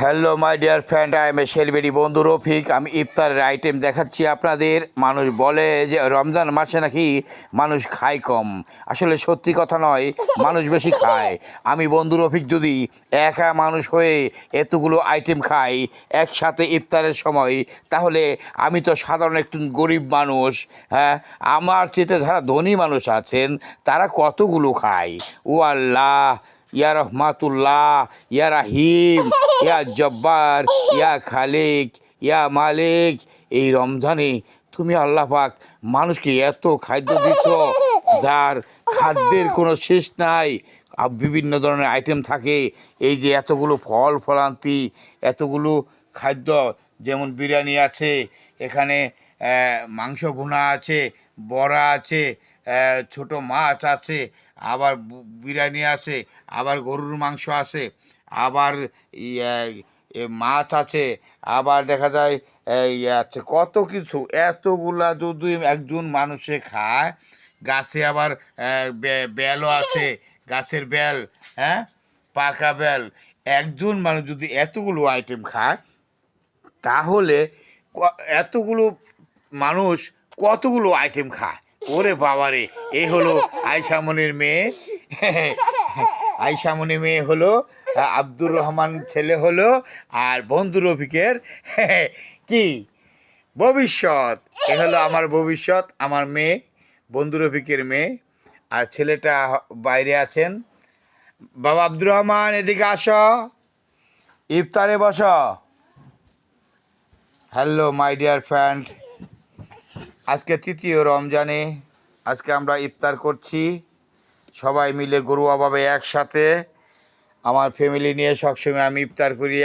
Hello my dear friend, I M A celebrity বন্ধু রফিক। আমি ইফতারের আইটেম দেখাচ্ছি আপনাদের। মানুষ বলে যে রমজান মাসে নাকি মানুষ খায় কম। আসলে সত্যি কথা নয়, মানুষ বেশি খায়। আমি বন্ধু রফিক যদি একা মানুষ হয়ে এতগুলো আইটেম খাই একসাথে ইফতারের সময়, তাহলে আমি তো সাধারণ একটু গরিব মানুষ। হ্যাঁ, আমার চেয়ে যারা ধনী মানুষ আছেন তারা কতগুলো খায়। ও আল্লাহ, ইয়া রহমাতুল্লাহ, ইয়া রাহিম, ইয়া জব্বার, ইয়া খালিক, ইয়া মালিক। এই রমজানে তুমি আল্লাহ পাক মানুষকে এত খাদ্য দিচ্ছ যার খাদ্যের কোনো শেষ নাই। বিভিন্ন ধরনের আইটেম থাকে। এই যে এতগুলো ফল ফলান্তি, এতগুলো খাদ্য, যেমন বিরিয়ানি আছে, এখানে মাংস ভুনা আছে, বড়া আছে, ছোট মাছ আছে, আবার বিরিয়ানি আছে, আবার গরুর মাংস আছে, আবার মাছ আছে, আবার দেখা যায় আছে কত কিছু। এতগুলা যদি একজন মানুষে খায়, গাছে আবার বেলও আছে, গাছের বেল, হ্যাঁ, পাকা বেল। একজন মানুষ যদি এতগুলো আইটেম খায়, তাহলে এতগুলো মানুষ কতগুলো আইটেম খায়। ওরে বাবারে, এই হলো আয়শামনির মেয়ে। আয়শামনি মেয়ে হলো, আব্দুর রহমান ছেলে হলো, আর বন্ধু রফিকের কি ভবিষ্যৎ। এ হলো আমার ভবিষ্যৎ, আমার মেয়ে, বন্ধু রফিকের মেয়ে। আর ছেলেটা বাইরে আছেন। বাবা আব্দুর রহমান, এদিকে আসো, ইফতারে বসো। হ্যালো মাই ডিয়ার ফ্রেন্ড, আজকে তৃতীয় রমজানে আজকে আমরা ইফতার করছি সবাই মিলে, গরুয়াভাবে একসাথে। আমার ফ্যামিলি নিয়ে সবসময় আমি ইফতার করি।